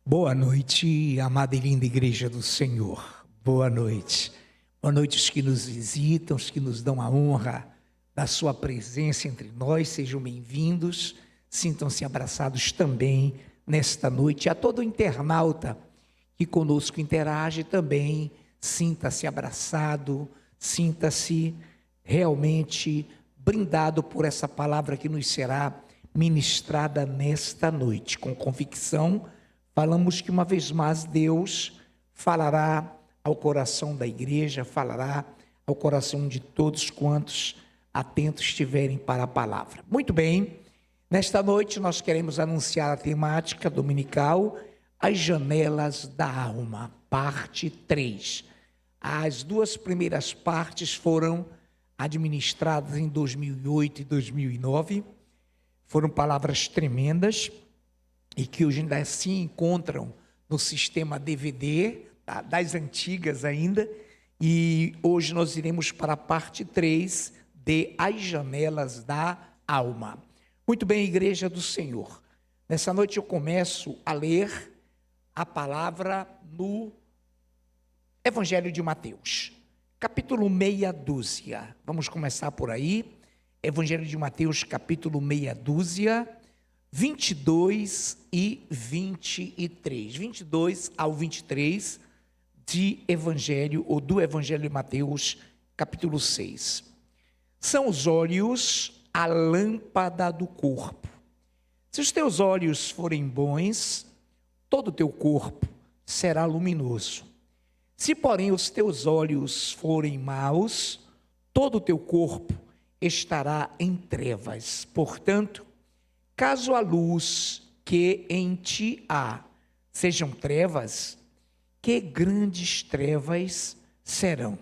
Boa noite, amada e linda Igreja do Senhor. Boa noite. Boa noite os que nos visitam, os que nos dão a honra da sua presença entre nós. Sejam bem-vindos, sintam-se abraçados também nesta noite. A todo internauta que conosco interage também, sinta-se abraçado, sinta-se realmente brindado por essa palavra que nos será ministrada nesta noite. Com convicção, falamos que uma vez mais Deus falará ao coração da igreja, falará ao coração de todos quantos atentos estiverem para a palavra. Muito bem, nesta noite nós queremos anunciar a temática dominical, As Janelas da Alma, parte 3. As duas primeiras partes foram administradas em 2008 e 2009, foram palavras tremendas, e que hoje ainda se encontram no sistema DVD, das antigas ainda, e hoje nós iremos para a parte 3 de As Janelas da Alma. Muito bem, Igreja do Senhor, nessa noite eu começo a ler a palavra no Evangelho de Mateus, capítulo meia dúzia, vamos começar por aí, Evangelho de Mateus, capítulo meia dúzia, 22 e 23, 22 ao 23 de Evangelho, ou do Evangelho de Mateus, capítulo 6. São os olhos a lâmpada do corpo. Se os teus olhos forem bons, todo o teu corpo será luminoso. Se, porém, os teus olhos forem maus, todo o teu corpo estará em trevas. Portanto, caso a luz que em ti há sejam trevas, que grandes trevas serão.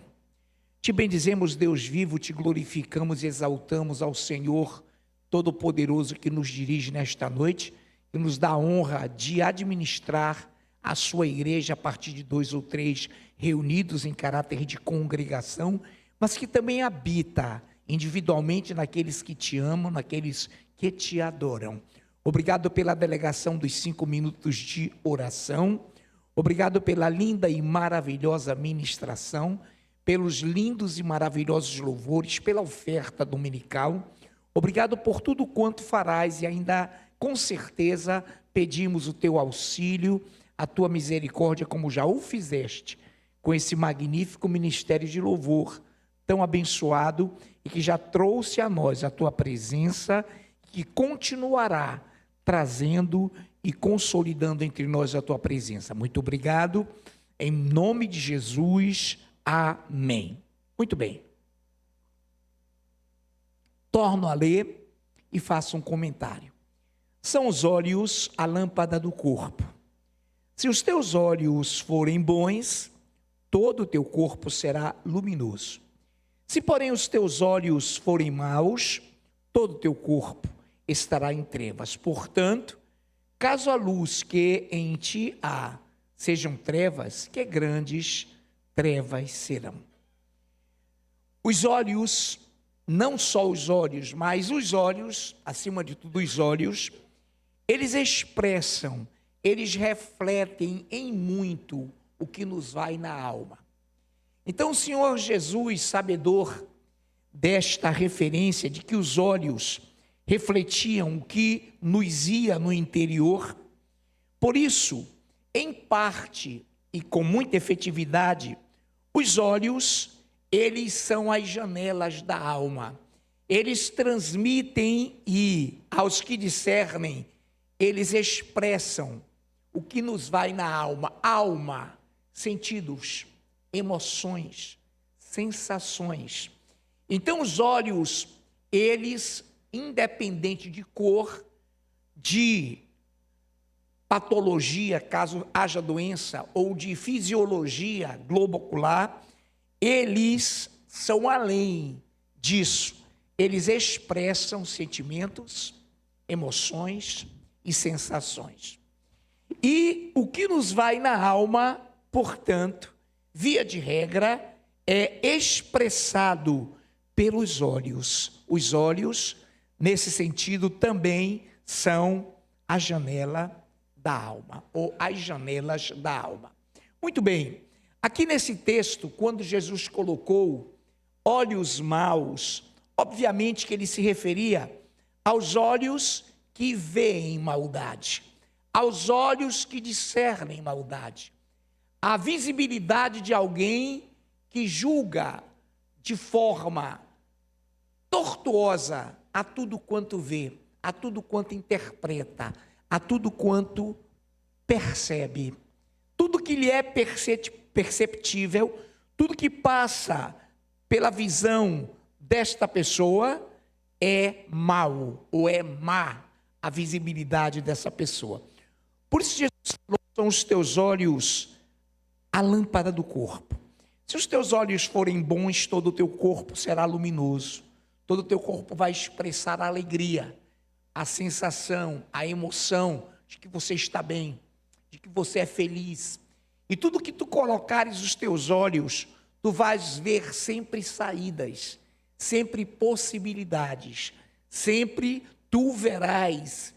Te bendizemos, Deus vivo, te glorificamos e exaltamos ao Senhor Todo-Poderoso que nos dirige nesta noite e nos dá a honra de administrar a sua igreja a partir de 2 ou 3 reunidos em caráter de congregação, mas que também habita individualmente naqueles que te amam, naqueles que te adoram. Obrigado pela delegação dos 5 minutos de oração, obrigado pela linda e maravilhosa ministração, pelos lindos e maravilhosos louvores, pela oferta dominical, obrigado por tudo quanto farás e ainda com certeza pedimos o teu auxílio, a tua misericórdia como já o fizeste com esse magnífico ministério de louvor tão abençoado e que já trouxe a nós a tua presença, que continuará trazendo e consolidando entre nós a tua presença. Muito obrigado, em nome de Jesus, amém. Muito bem. Torno a ler e faço um comentário. São os olhos a lâmpada do corpo. Se os teus olhos forem bons, todo o teu corpo será luminoso. Se, porém, os teus olhos forem maus, todo o teu corpo estará em trevas. Portanto, caso a luz que em ti há sejam trevas, que grandes trevas serão. Os olhos, não só os olhos, mas os olhos, acima de tudo os olhos, eles expressam, eles refletem em muito o que nos vai na alma. Então, o Senhor Jesus, sabedor desta referência de que os olhos refletiam o que nos ia no interior, por isso, em parte e com muita efetividade, os olhos, eles são as janelas da alma. Eles transmitem e, aos que discernem, eles expressam o que nos vai na alma. Alma, sentidos, emoções, sensações. Então os olhos, eles, independente de cor, de patologia, caso haja doença, ou de fisiologia globo-ocular, eles são além disso. Eles expressam sentimentos, emoções e sensações. E o que nos vai na alma, portanto, via de regra, é expressado pelos olhos. Os olhos, nesse sentido, também são a janela da alma, ou as janelas da alma. Muito bem, aqui nesse texto, quando Jesus colocou olhos maus, obviamente que ele se referia aos olhos que veem maldade, aos olhos que discernem maldade, a visibilidade de alguém que julga de forma tortuosa a tudo quanto vê, a tudo quanto interpreta, a tudo quanto percebe. Tudo que lhe é perceptível, tudo que passa pela visão desta pessoa é mau, ou é má a visibilidade dessa pessoa. Por isso Jesus falou, são os teus olhos a lâmpada do corpo. Se os teus olhos forem bons, todo o teu corpo será luminoso. Todo o teu corpo vai expressar a alegria, a sensação, a emoção de que você está bem, de que você é feliz. E tudo que tu colocares os teus olhos, tu vais ver sempre saídas, sempre possibilidades, sempre tu verás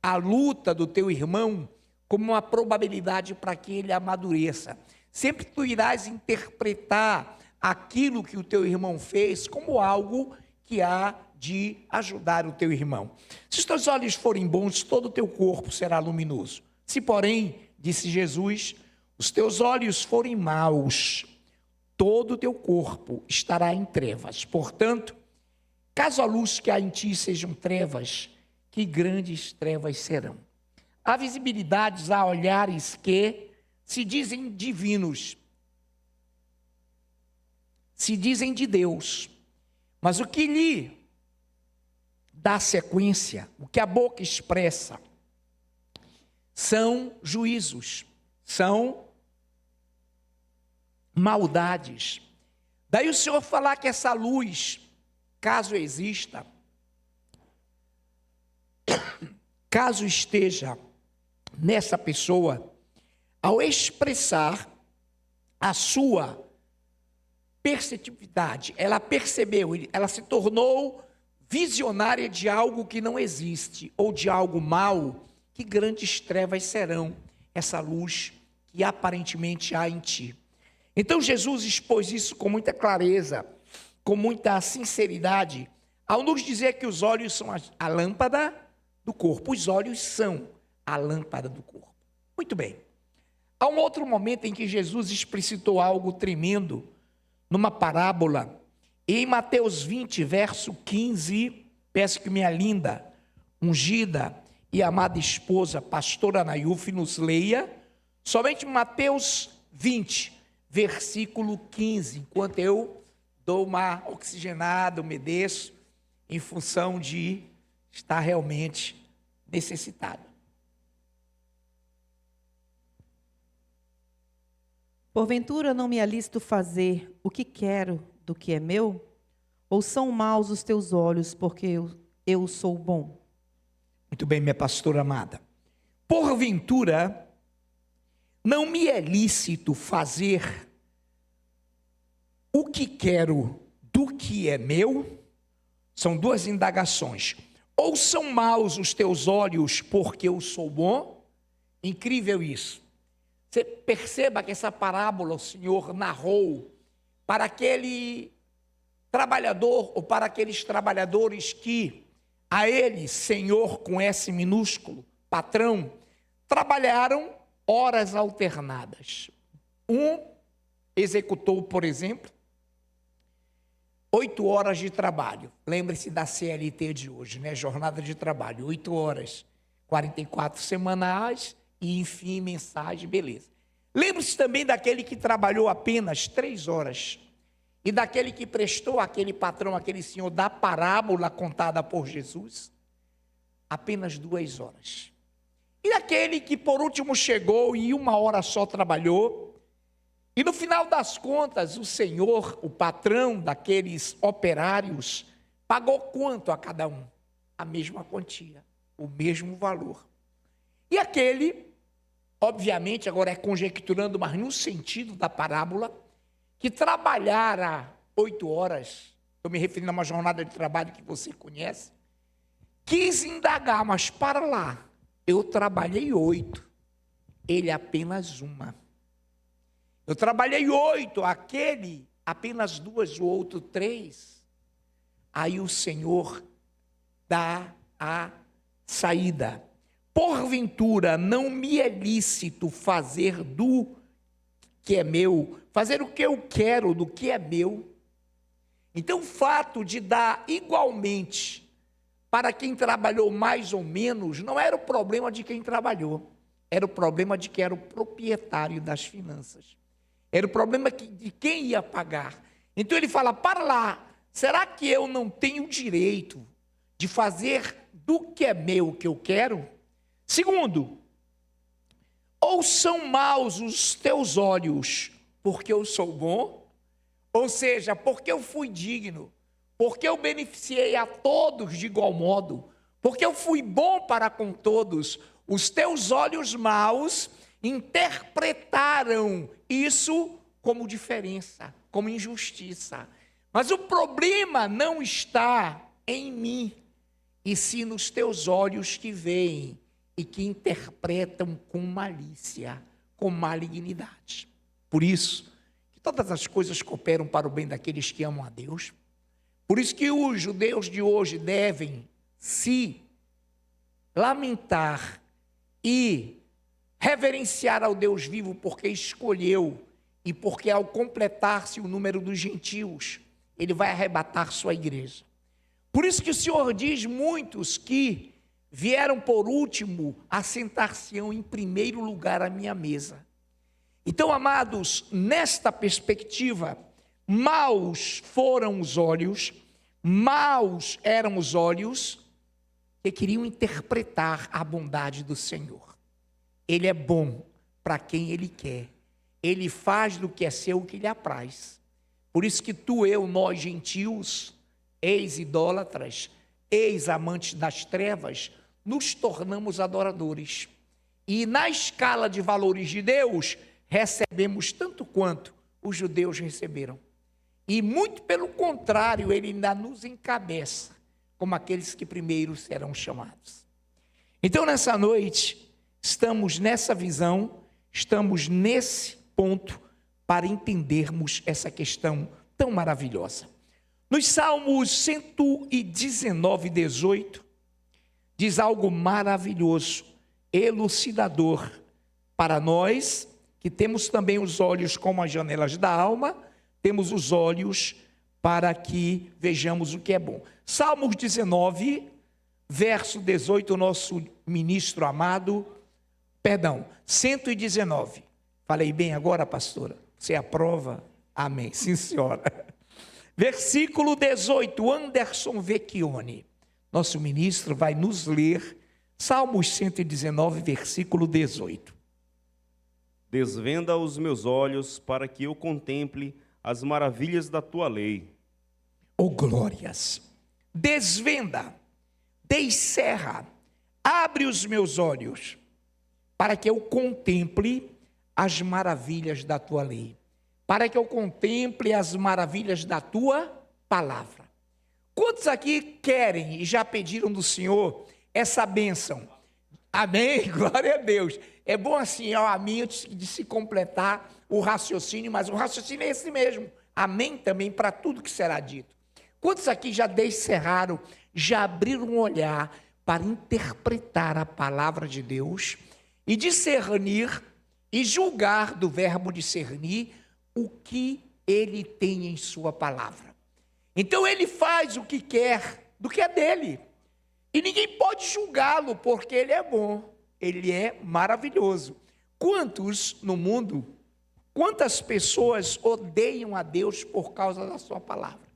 a luta do teu irmão como uma probabilidade para que ele amadureça. Sempre tu irás interpretar aquilo que o teu irmão fez como algo que há de ajudar o teu irmão. Se os teus olhos forem bons, todo o teu corpo será luminoso. Se, porém, disse Jesus, os teus olhos forem maus, todo o teu corpo estará em trevas. Portanto, caso a luz que há em ti sejam trevas, que grandes trevas serão. Há visibilidades, há olhares que se dizem divinos, se dizem de Deus, mas o que lhe dá sequência, o que a boca expressa, são juízos, são maldades. Daí o Senhor falar que essa luz, caso exista, caso esteja nessa pessoa, ao expressar a sua perceptividade, ela percebeu, ela se tornou visionária de algo que não existe, ou de algo mau, que grandes trevas serão essa luz que aparentemente há em ti. Então Jesus expôs isso com muita clareza, com muita sinceridade, ao nos dizer que os olhos são a lâmpada do corpo. Os olhos são a lâmpada do corpo. Muito bem. Há um outro momento em que Jesus explicitou algo tremendo, numa parábola, em Mateus 20, verso 15, peço que minha linda, ungida e amada esposa, pastora Nayufi, nos leia, somente Mateus 20, versículo 15, enquanto eu dou uma oxigenada, umedeço, em função de estar realmente necessitado. Porventura não me alisto fazer o que quero do que é meu? Ou são maus os teus olhos, porque eu sou bom? Muito bem, minha pastora amada. Porventura, não me é lícito fazer o que quero do que é meu? São duas indagações. Ou são maus os teus olhos, porque eu sou bom? Incrível isso. Você perceba que essa parábola o Senhor narrou para aquele trabalhador, ou para aqueles trabalhadores que a ele, Senhor com S minúsculo, patrão, trabalharam horas alternadas. Um executou, por exemplo, 8 horas de trabalho. Lembre-se da CLT de hoje, né? Jornada de trabalho, 8 horas, 44 semanais e, enfim, mensagem, beleza. Lembre-se também daquele que trabalhou apenas 3 horas e daquele que prestou àquele patrão, aquele senhor da parábola contada por Jesus, apenas 2 horas. E daquele que por último chegou e 1 hora só trabalhou. E no final das contas, o senhor, o patrão daqueles operários, pagou quanto a cada um? A mesma quantia, o mesmo valor. E aquele, obviamente, agora é conjecturando, mas no sentido da parábola, que trabalhara 8 horas, estou me referindo a uma jornada de trabalho que você conhece, quis indagar, mas para lá, eu trabalhei 8, ele apenas uma. Eu trabalhei 8, aquele apenas 2, o outro 3. Aí o Senhor dá a saída. Porventura não me é lícito fazer do que é meu, fazer o que eu quero do que é meu. Então o fato de dar igualmente para quem trabalhou mais ou menos, não era o problema de quem trabalhou, era o problema de quem era o proprietário das finanças. Era o problema de quem ia pagar. Então ele fala, para lá, será que eu não tenho direito de fazer do que é meu o que eu quero? Segundo, ou são maus os teus olhos porque eu sou bom? Ou seja, porque eu fui digno, porque eu beneficiei a todos de igual modo, porque eu fui bom para com todos, os teus olhos maus interpretaram isso como diferença, como injustiça. Mas o problema não está em mim, e sim nos teus olhos que veem e que interpretam com malícia, com malignidade. Por isso, que todas as coisas cooperam para o bem daqueles que amam a Deus. Por isso que os judeus de hoje devem se lamentar e reverenciar ao Deus vivo, porque escolheu e porque ao completar-se o número dos gentios, ele vai arrebatar sua igreja. Por isso que o Senhor diz, muitos que vieram por último, assentar-se-ão em primeiro lugar à minha mesa. Então, amados, nesta perspectiva, maus foram os olhos, maus eram os olhos que queriam interpretar a bondade do Senhor. Ele é bom para quem Ele quer. Ele faz do que é seu o que lhe apraz. Por isso que tu, eu, nós, gentios, ex-idólatras, ex-amantes das trevas, nos tornamos adoradores. E na escala de valores de Deus, recebemos tanto quanto os judeus receberam. E muito pelo contrário, Ele ainda nos encabeça, como aqueles que primeiro serão chamados. Então, nessa noite, estamos nessa visão, estamos nesse ponto para entendermos essa questão tão maravilhosa. Nos Salmos 119, 18, diz algo maravilhoso, elucidador, para nós que temos também os olhos como as janelas da alma, temos os olhos para que vejamos o que é bom. Salmos 19, verso 18, o nosso ministro amado, 119. Falei bem agora, pastora? Você aprova? Amém. Sim, senhora. Versículo 18, Anderson Vecchione. Nosso ministro vai nos ler Salmos 119, versículo 18. Desvenda os meus olhos para que eu contemple as maravilhas da tua lei. Oh, glórias! Desvenda, descerra, abre os meus olhos para que eu contemple as maravilhas da tua lei, para que eu contemple as maravilhas da tua palavra. Quantos aqui querem e já pediram do Senhor essa bênção? Amém? Glória a Deus. É bom assim, ó, a minha de se completar o raciocínio, mas o raciocínio é esse mesmo. Amém também para tudo que será dito. Quantos aqui já descerraram, já abriram um olhar para interpretar a palavra de Deus e discernir e julgar do verbo discernir o que ele tem em sua palavra? Então ele faz o que quer do que é dele. E ninguém pode julgá-lo, porque ele é bom, ele é maravilhoso. Quantos no mundo, quantas pessoas odeiam a Deus por causa da sua palavra?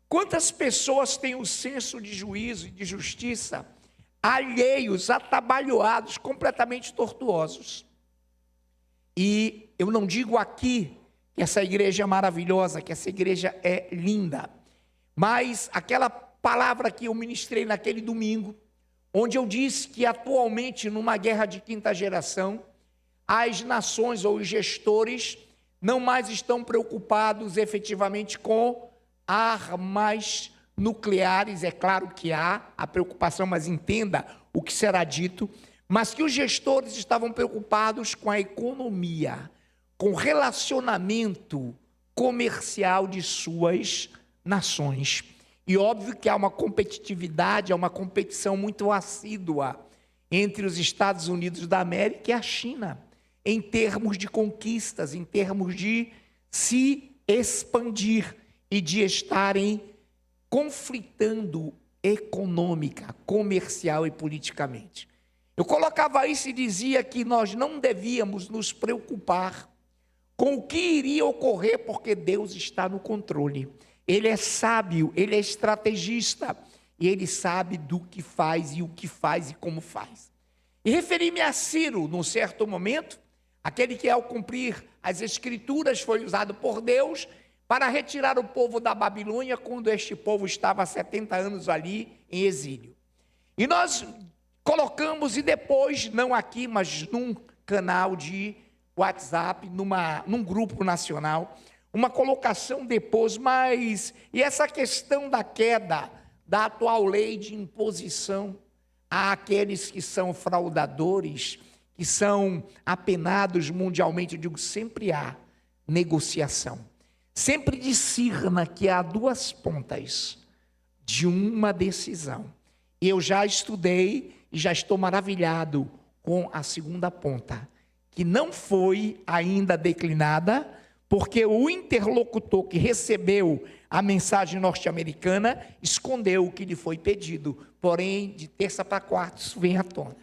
Quantas pessoas têm o senso de juízo e de justiça alheios, atabalhoados, completamente tortuosos? E eu não digo aqui que essa igreja é maravilhosa, que essa igreja é linda, mas aquela palavra que eu ministrei naquele domingo, onde eu disse que atualmente numa guerra de quinta geração, as nações ou os gestores não mais estão preocupados efetivamente com armas nucleares. É claro que há a preocupação, mas entenda o que será dito, mas que os gestores estavam preocupados com a economia, com o relacionamento comercial de suas nações. E óbvio que há uma competitividade, há uma competição muito assídua entre os Estados Unidos da América e a China, em termos de conquistas, em termos de se expandir e de estarem conflitando econômica, comercial e politicamente. Eu colocava isso e dizia que nós não devíamos nos preocupar com o que iria ocorrer, porque Deus está no controle. Ele é sábio, ele é estrategista, e ele sabe do que faz e o que faz e como faz. E referi-me a Ciro, num certo momento, aquele que, ao cumprir as Escrituras, foi usado por Deus para retirar o povo da Babilônia, quando este povo estava há 70 anos ali em exílio. E nós colocamos, e depois, não aqui, mas num canal de WhatsApp, num grupo nacional, uma colocação depois, e essa questão da queda da atual lei de imposição àqueles que são fraudadores, que são apenados mundialmente, eu digo, sempre há negociação. Sempre discerna que há duas pontas de uma decisão. Eu já estudei e já estou maravilhado com a segunda ponta, que não foi ainda declinada, porque o interlocutor que recebeu a mensagem norte-americana escondeu o que lhe foi pedido. Porém, de terça para quarta, isso vem à tona.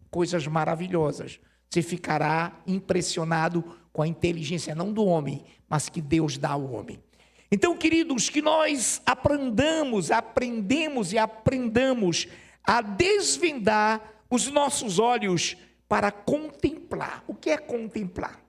Coisas maravilhosas. Você ficará impressionado com a inteligência, não do homem, mas que Deus dá ao homem. Então, queridos, que nós aprendamos a desvendar os nossos olhos para contemplar. O que é contemplar?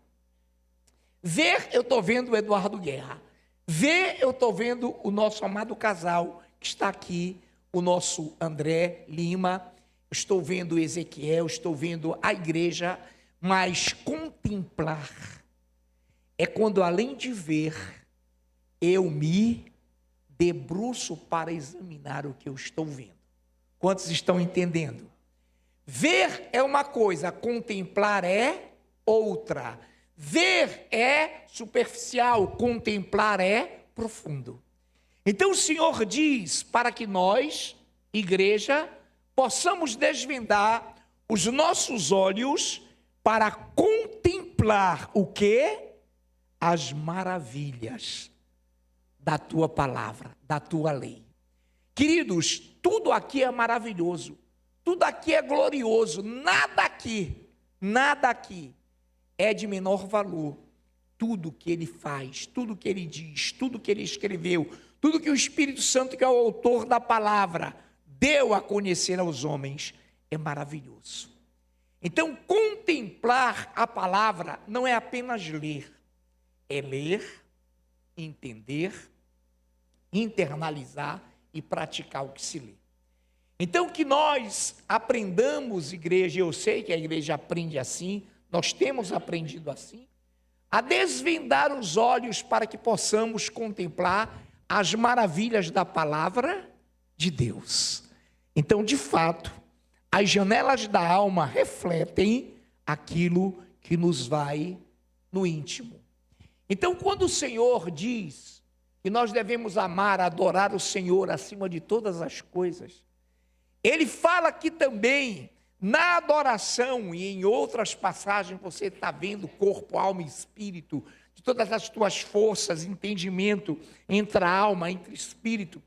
Ver, eu estou vendo o Eduardo Guerra. Ver, eu estou vendo o nosso amado casal, que está aqui, o nosso André Lima. Estou vendo o Ezequiel, estou vendo a igreja. Mas contemplar é quando, além de ver, eu me debruço para examinar o que eu estou vendo. Quantos estão entendendo? Ver é uma coisa, contemplar é outra. Ver é superficial, contemplar é profundo. Então o Senhor diz para que nós, igreja, possamos desvendar os nossos olhos para contemplar o quê? As maravilhas da tua palavra, da tua lei. Queridos, tudo aqui é maravilhoso, tudo aqui é glorioso, nada aqui é de menor valor. Tudo que ele faz, tudo que ele diz, tudo que ele escreveu, tudo que o Espírito Santo, que é o autor da palavra, deu a conhecer aos homens, é maravilhoso. Então, contemplar a palavra não é apenas ler, é ler, entender, internalizar e praticar o que se lê. Então, que nós aprendamos, igreja, eu sei que a igreja aprende assim, nós temos aprendido assim, a desvendar os olhos para que possamos contemplar as maravilhas da palavra de Deus. Então, de fato, as janelas da alma refletem aquilo que nos vai no íntimo. Então, quando o Senhor diz que nós devemos amar, adorar o Senhor acima de todas as coisas, Ele fala aqui também, na adoração, e em outras passagens você está vendo corpo, alma e espírito, de todas as tuas forças, entendimento entre a alma, entre o espírito,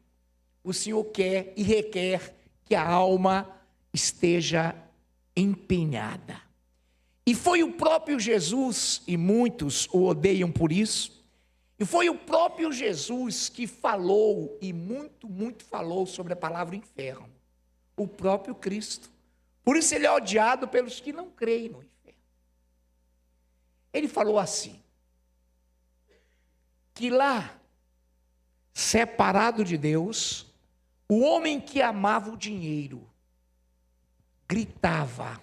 o Senhor quer e requer que a alma esteja empenhada. E foi o próprio Jesus, e muitos o odeiam por isso, e foi o próprio Jesus que falou, e muito falou sobre a palavra inferno. O próprio Cristo. Por isso ele é odiado pelos que não creem no inferno. Ele falou assim, que lá, separado de Deus, o homem que amava o dinheiro, gritava,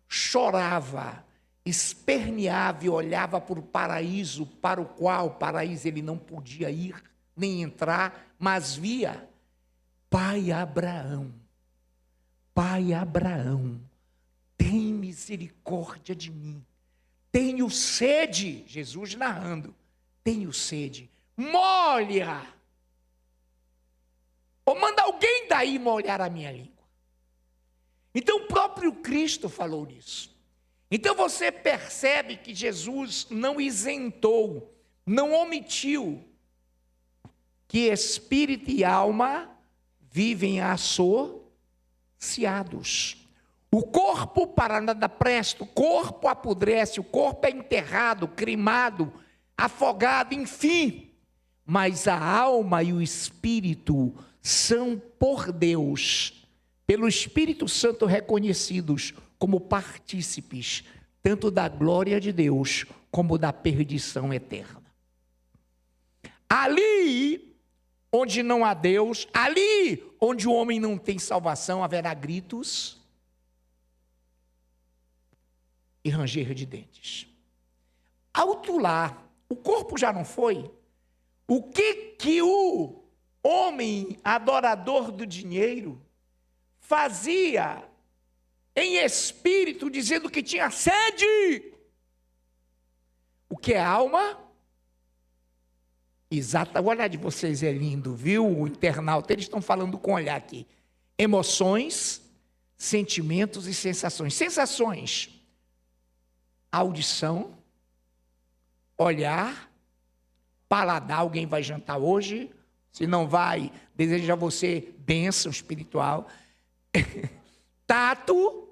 chorava, esperneava e olhava para o paraíso, para o qual paraíso ele não podia ir, nem entrar, mas via Pai Abraão, misericórdia de mim. Tenho sede, Jesus narrando, tenho sede, molha. Ou manda alguém daí molhar a minha língua. Então o próprio Cristo falou nisso. Então você percebe que Jesus não isentou, não omitiu, que espírito e alma vivem associados. O corpo para nada presta, o corpo apodrece, o corpo é enterrado, cremado, afogado, enfim. Mas a alma e o espírito são por Deus, pelo Espírito Santo reconhecidos como partícipes, tanto da glória de Deus, como da perdição eterna. Ali onde não há Deus, ali onde o homem não tem salvação, haverá gritos e ranger de dentes. Alto lá, o corpo já não foi? O que o homem adorador do dinheiro fazia em espírito, dizendo que tinha sede? O que é alma? Exato, o olhar de vocês é lindo, viu? O internauta, eles estão falando com olhar aqui. Emoções, sentimentos e sensações. Sensações: audição, olhar, paladar. Alguém vai jantar hoje? Se não vai, deseja a você bênção espiritual. Tato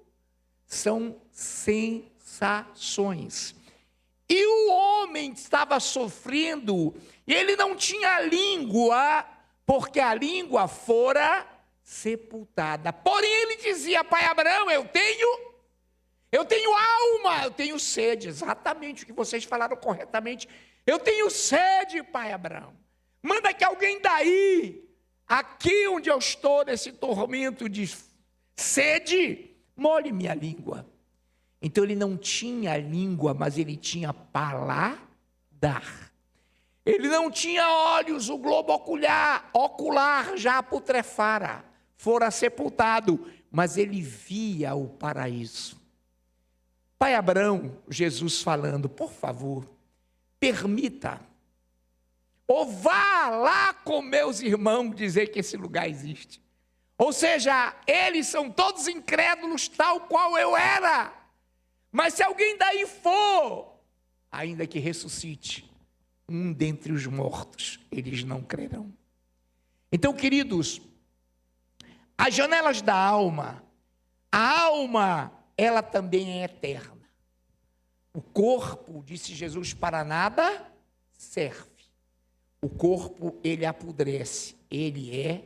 são sensações. E o homem estava sofrendo, e ele não tinha língua, porque a língua fora sepultada. Porém ele dizia: pai Abraão, eu tenho alma, eu tenho sede. Exatamente o que vocês falaram corretamente. Eu tenho sede, pai Abraão. Manda que alguém daí, aqui onde eu estou, nesse tormento de sede, molhe minha língua. Então ele não tinha língua, mas ele tinha paladar. Ele não tinha olhos, o globo ocular já putrefara, fora sepultado, mas ele via o paraíso. Pai Abraão, Jesus falando: por favor, permita, ou vá lá com meus irmãos dizer que esse lugar existe. Ou seja, eles são todos incrédulos, tal qual eu era. Mas se alguém daí for, ainda que ressuscite um dentre os mortos, eles não crerão. Então, queridos, as janelas da alma, a alma, ela também é eterna. O corpo, disse Jesus, para nada serve. O corpo, ele apodrece, ele é,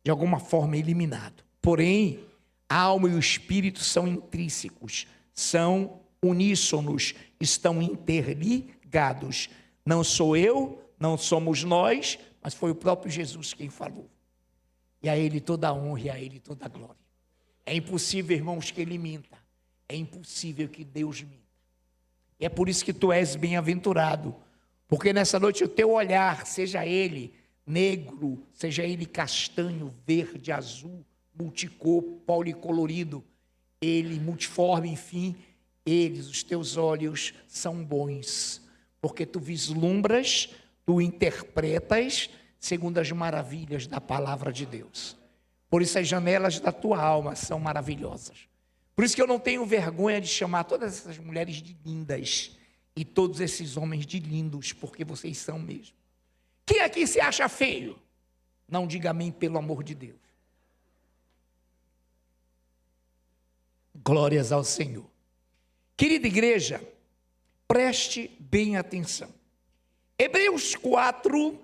de alguma forma, eliminado. Porém, a alma e o espírito são intrínsecos, são uníssonos, estão interligados. Não sou eu, não somos nós, mas foi o próprio Jesus quem falou. E a ele toda a honra e a ele toda a glória. É impossível, irmãos, que ele minta. É impossível que Deus minta. E é por isso que tu és bem-aventurado. Porque nessa noite o teu olhar, seja ele negro, seja ele castanho, verde, azul, multicor, policolorido, ele multiforme, enfim, eles, os teus olhos são bons, porque tu vislumbras, tu interpretas segundo as maravilhas da palavra de Deus. Por isso as janelas da tua alma são maravilhosas. Por isso que eu não tenho vergonha de chamar todas essas mulheres de lindas e todos esses homens de lindos, porque vocês são mesmo. Quem aqui se acha feio? Não diga amém, pelo amor de Deus. Glórias ao Senhor. Querida igreja, preste bem atenção. Hebreus 4,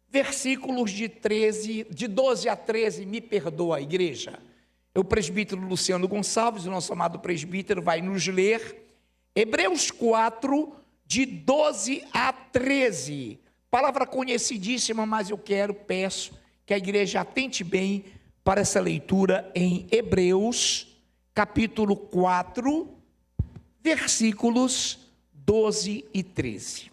versículos de 12 a 13, me perdoa, igreja. O presbítero Luciano Gonçalves, o nosso amado presbítero, vai nos ler Hebreus 4, de 12 a 13. Palavra conhecidíssima, mas eu peço que a igreja atente bem para essa leitura em Hebreus, capítulo 4, versículos 12 e 13.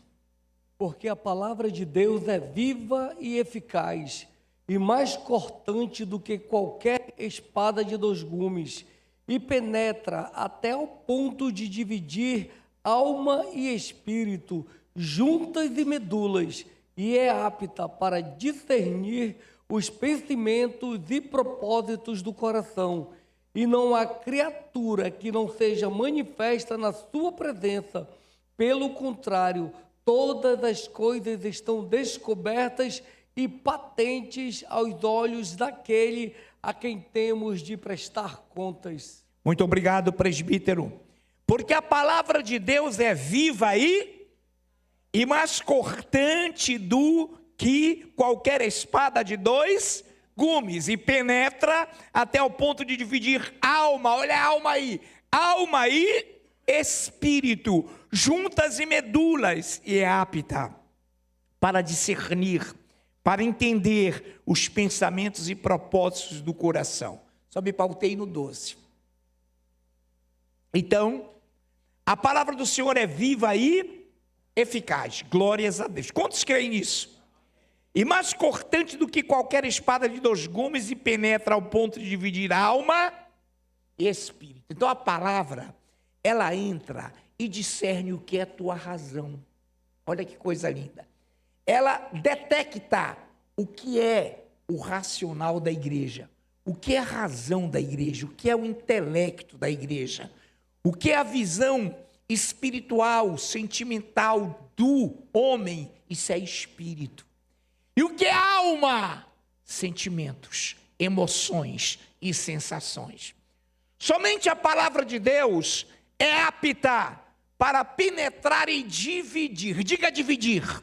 Porque a palavra de Deus é viva e eficaz, e mais cortante do que qualquer espada de 2 gumes, e penetra até o ponto de dividir alma e espírito, juntas e medulas, e é apta para discernir os pensamentos e propósitos do coração. E não há criatura que não seja manifesta na sua presença. Pelo contrário, todas as coisas estão descobertas e patentes aos olhos daquele a quem temos de prestar contas. Muito obrigado, presbítero. Porque a palavra de Deus é viva e mais cortante do que qualquer espada de dois gumes, e penetra até o ponto de dividir alma, olha a alma e espírito, juntas e medulas, e é apta para discernir, para entender os pensamentos e propósitos do coração. Só me pautei no 12. Então, a palavra do Senhor é viva e eficaz. Glórias a Deus. Quantos creem nisso? E mais cortante do que qualquer espada de dois gumes, e penetra ao ponto de dividir alma e espírito. Então a palavra, ela entra e discerne o que é tua razão. Olha que coisa linda. Ela detecta o que é o racional da igreja, o que é a razão da igreja, o que é o intelecto da igreja, o que é a visão espiritual, sentimental do homem. Isso é espírito. E o que é alma? Sentimentos, emoções e sensações. Somente a palavra de Deus é apta para penetrar e dividir. Diga dividir.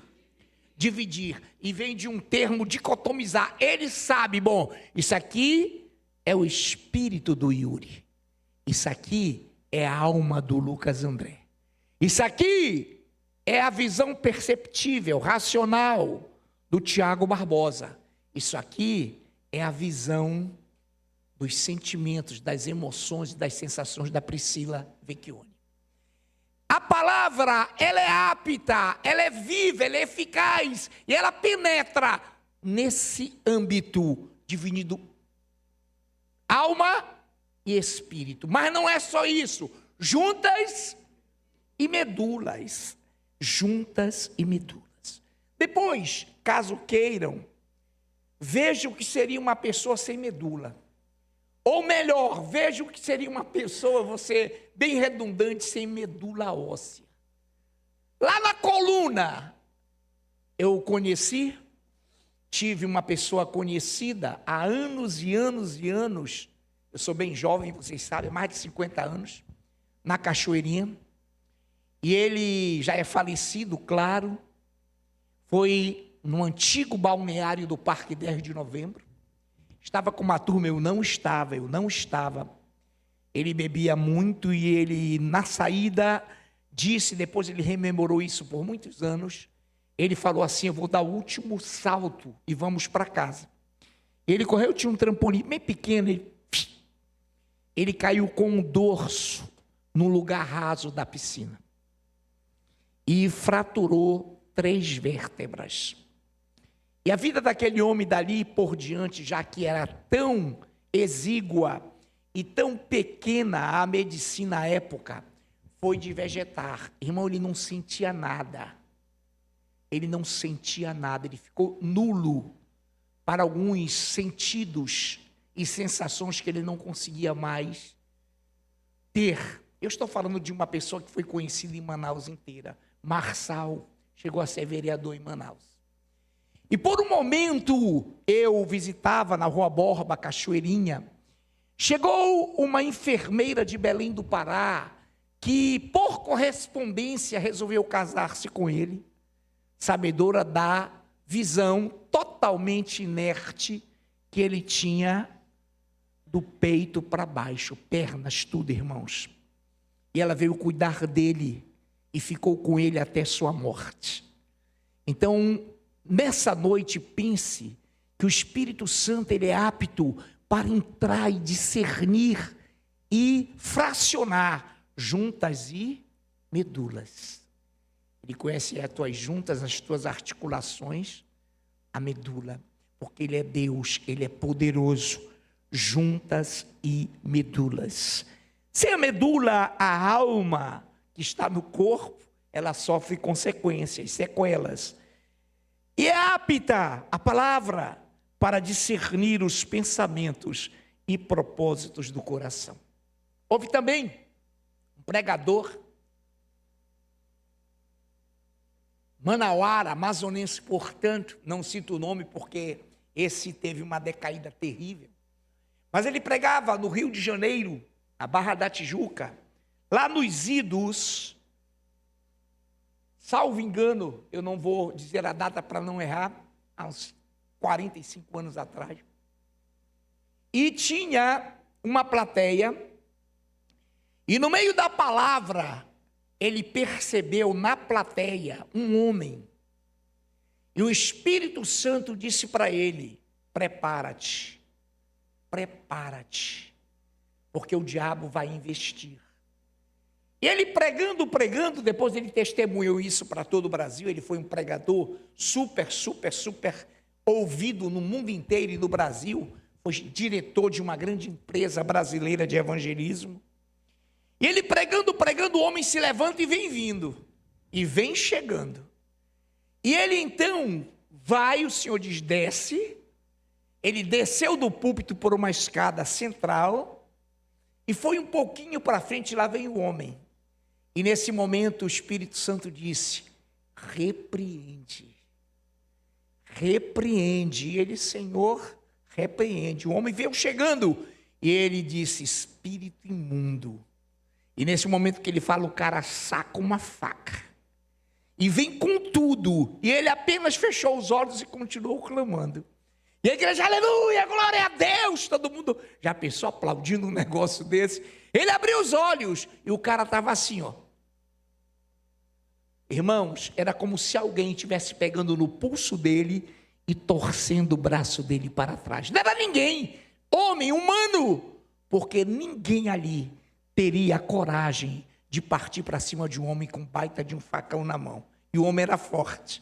Dividir. E vem de um termo dicotomizar. Ele sabe, bom, isso aqui é o espírito do Yuri. Isso aqui é a alma do Lucas André. Isso aqui é a visão perceptível, racional do Tiago Barbosa. Isso aqui é a visão dos sentimentos, das emoções e das sensações da Priscila Vecchioni. A palavra, ela é apta, ela é viva, ela é eficaz, e ela penetra nesse âmbito dividido alma e espírito. Mas não é só isso, juntas e medulas. Juntas e medulas. Depois, caso queiram, vejam o que seria uma pessoa sem medula. Ou melhor, vejam o que seria uma pessoa, vou ser bem redundante, sem medula óssea. Lá na coluna, eu conheci, tive uma pessoa conhecida há anos e anos e anos, eu sou bem jovem, vocês sabem, mais de 50 anos, na Cachoeirinha, e ele já é falecido, claro, foi no antigo balneário do Parque 10 de Novembro, estava com uma turma, eu não estava, ele bebia muito e ele, na saída, disse, depois ele rememorou isso por muitos anos, ele falou assim, eu vou dar o último salto e vamos para casa. Ele correu, tinha um trampolim bem pequeno, ele caiu com o dorso no lugar raso da piscina e fraturou 3 vértebras. E a vida daquele homem dali por diante, já que era tão exígua e tão pequena a medicina à época, foi de vegetar. Irmão, ele não sentia nada. Ele não sentia nada, ele ficou nulo para alguns sentidos e sensações que ele não conseguia mais ter. Eu estou falando de uma pessoa que foi conhecida em Manaus inteira. Marçal chegou a ser vereador em Manaus. E por um momento, eu visitava na Rua Borba, Cachoeirinha, chegou uma enfermeira de Belém do Pará, que por correspondência resolveu casar-se com ele, sabedora da visão totalmente inerte que ele tinha do peito para baixo, pernas, tudo, irmãos. E ela veio cuidar dele e ficou com ele até sua morte. Então, nessa noite, pense que o Espírito Santo ele é apto para entrar e discernir e fracionar juntas e medulas. Ele conhece as tuas juntas, as tuas articulações, a medula, porque Ele é Deus, Ele é poderoso, juntas e medulas. Sem a medula, a alma que está no corpo, ela sofre consequências, sequelas. E é apta a palavra para discernir os pensamentos e propósitos do coração. Houve também um pregador, manauara, amazonense, portanto, não cito o nome porque esse teve uma decaída terrível. Mas ele pregava no Rio de Janeiro, na Barra da Tijuca, lá nos idos, salvo engano, eu não vou dizer a data para não errar, há uns 45 anos atrás. E tinha uma plateia, e no meio da palavra, ele percebeu na plateia um homem. E o Espírito Santo disse para ele: prepara-te, prepara-te, porque o diabo vai investir. E ele pregando, depois ele testemunhou isso para todo o Brasil. Ele foi um pregador super ouvido no mundo inteiro e no Brasil. Foi diretor de uma grande empresa brasileira de evangelismo. E ele pregando, o homem se levanta e vem vindo. E vem chegando. E ele então vai, o Senhor diz, desce. Ele desceu do púlpito por uma escada central. E foi um pouquinho para frente, lá vem o homem. E nesse momento o Espírito Santo disse: repreende. Repreende. E ele: Senhor, repreende. O homem veio chegando. E ele disse: espírito imundo. E nesse momento que ele fala, o cara saca uma faca. E vem com tudo. E ele apenas fechou os olhos e continuou clamando. E a igreja: aleluia, glória a Deus. Todo mundo já pensou aplaudindo um negócio desse. Ele abriu os olhos e o cara estava assim, ó. Irmãos, era como se alguém estivesse pegando no pulso dele e torcendo o braço dele para trás. Não era ninguém, homem, humano, porque ninguém ali teria a coragem de partir para cima de um homem com baita de um facão na mão. E o homem era forte.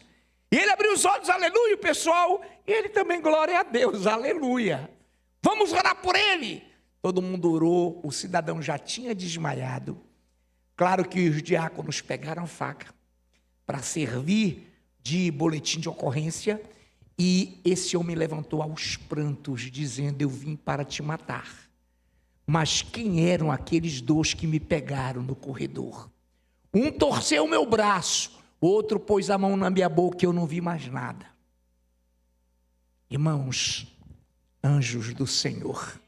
E ele abriu os olhos, aleluia, pessoal. E ele também, glória a Deus, aleluia. Vamos orar por ele. Todo mundo orou, o cidadão já tinha desmaiado. Claro que os diáconos pegaram faca para servir de boletim de ocorrência. E esse homem levantou aos prantos, dizendo: eu vim para te matar. Mas quem eram aqueles dois que me pegaram no corredor? Um torceu o meu braço, o outro pôs a mão na minha boca e eu não vi mais nada. Irmãos, anjos do Senhor,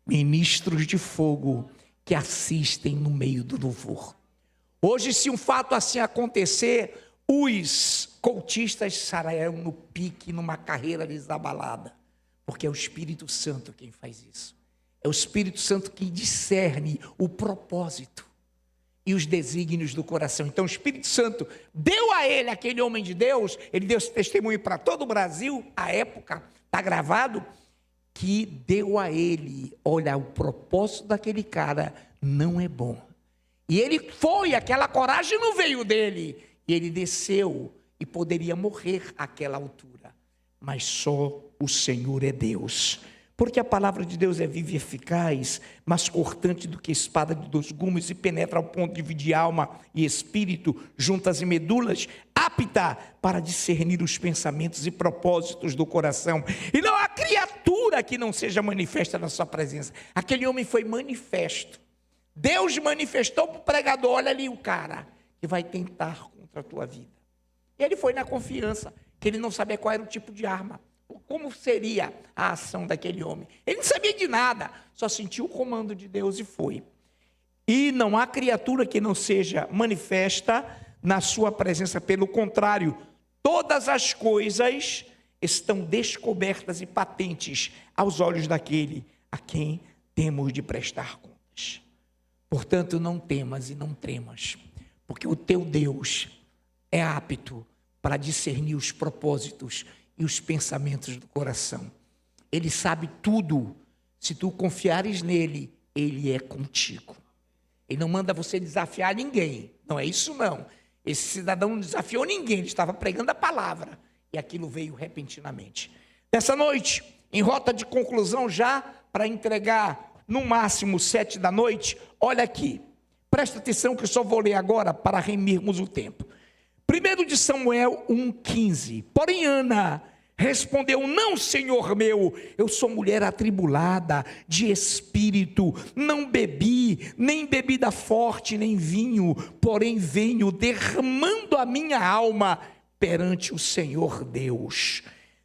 ministros de fogo que assistem no meio do louvor. Hoje, se um fato assim acontecer, os cultistas estarão no pique, numa carreira desabalada, porque é o Espírito Santo quem faz isso. É o Espírito Santo que discerne o propósito e os desígnios do coração. Então o Espírito Santo deu a ele, aquele homem de Deus, ele deu esse testemunho para todo o Brasil, à época, está gravado, que deu a ele: olha, o propósito daquele cara não é bom. E ele foi, aquela coragem não veio dele, e ele desceu e poderia morrer àquela altura. Mas só o Senhor é Deus. Porque a palavra de Deus é viva e eficaz, mais cortante do que espada de dois gumes, e penetra ao ponto de dividir alma e espírito, juntas e medulas, apta para discernir os pensamentos e propósitos do coração. E não há criatura que não seja manifesta na sua presença. Aquele homem foi manifesto. Deus manifestou para o pregador: olha ali o cara que vai tentar contra a tua vida. E ele foi na confiança, que ele não sabia qual era o tipo de arma. Como seria a ação daquele homem? Ele não sabia de nada, só sentiu o comando de Deus e foi. E não há criatura que não seja manifesta na sua presença. Pelo contrário, todas as coisas estão descobertas e patentes aos olhos daquele a quem temos de prestar contas. Portanto, não temas e não tremas, porque o teu Deus é apto para discernir os propósitos e os pensamentos do coração. Ele sabe tudo. Se tu confiares nele, ele é contigo. Ele não manda você desafiar ninguém. Não é isso não. Esse cidadão não desafiou ninguém. Ele estava pregando a palavra. E aquilo veio repentinamente. Nessa noite, em rota de conclusão já, para entregar no máximo 7 da noite. Olha aqui, presta atenção que eu só vou ler agora para remirmos o tempo. 1 de Samuel 1,15. Porém Ana respondeu: não, Senhor meu, eu sou mulher atribulada de espírito, não bebi nem bebida forte, nem vinho, porém venho derramando a minha alma perante o Senhor Deus.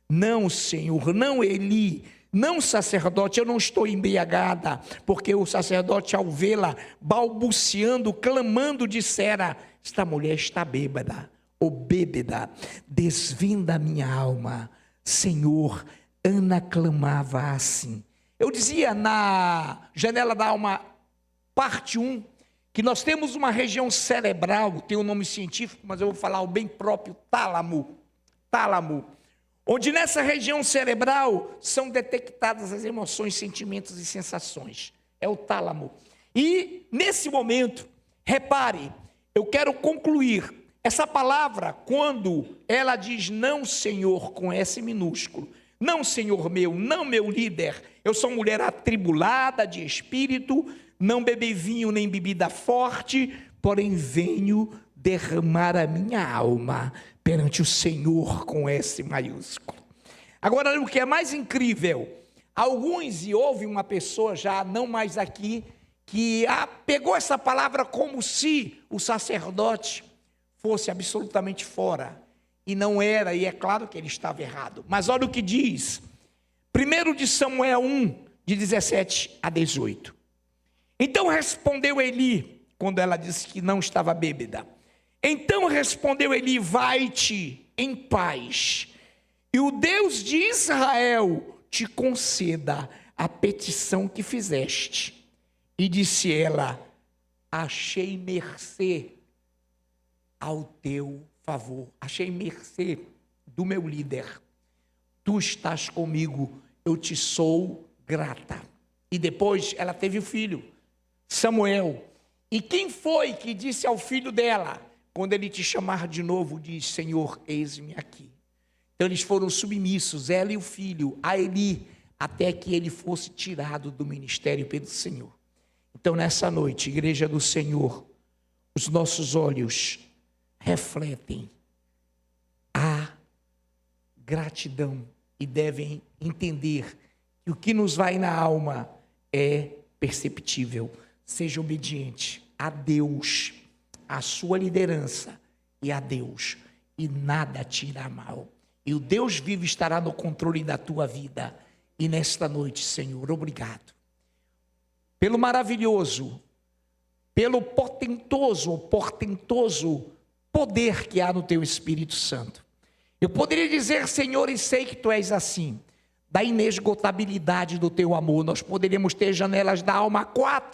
Não, Senhor, não, Eli, não, sacerdote, eu não estou embriagada, porque o sacerdote, ao vê-la balbuciando, clamando, dissera: esta mulher está bêbada, ou bêbeda. Desvenda a minha alma, Senhor. Ana clamava assim. Eu dizia na Janela da Alma, parte 1, que nós temos uma região cerebral, tem um nome científico, mas eu vou falar o bem próprio, tálamo, onde nessa região cerebral são detectadas as emoções, sentimentos e sensações. É o tálamo. E nesse momento, repare, eu quero concluir. Essa palavra, quando ela diz não, Senhor, com S minúsculo, não, Senhor meu, não, meu líder, eu sou mulher atribulada de espírito, não bebi vinho nem bebida forte, porém venho derramar a minha alma perante o Senhor com S maiúsculo. Agora, o que é mais incrível, alguns, e houve uma pessoa já não mais aqui, que pegou essa palavra como se o sacerdote fosse absolutamente fora, e não era, e é claro que ele estava errado. Mas olha o que diz, 1 de Samuel 1, de 17 a 18. Então respondeu Eli, quando ela disse que não estava bêbada. Então respondeu Eli: vai-te em paz, e o Deus de Israel te conceda a petição que fizeste. E disse ela: achei mercê ao teu favor, achei mercê do meu líder. Tu estás comigo, eu te sou grata. E depois ela teve o filho, Samuel. E quem foi que disse ao filho dela, quando ele te chamar de novo, diz: Senhor, eis-me aqui. Então eles foram submissos, ela e o filho, a Eli, até que ele fosse tirado do ministério pelo Senhor. Então nessa noite, igreja do Senhor, os nossos olhos refletem a gratidão e devem entender que o que nos vai na alma é perceptível. Seja obediente a Deus, a sua liderança e a Deus, e nada te irá mal. E o Deus vivo estará no controle da tua vida. E nesta noite, Senhor, obrigado pelo maravilhoso, pelo portentoso poder que há no teu Espírito Santo. Eu poderia dizer, Senhor, e sei que tu és assim, da inesgotabilidade do teu amor. Nós poderíamos ter Janelas da Alma 4,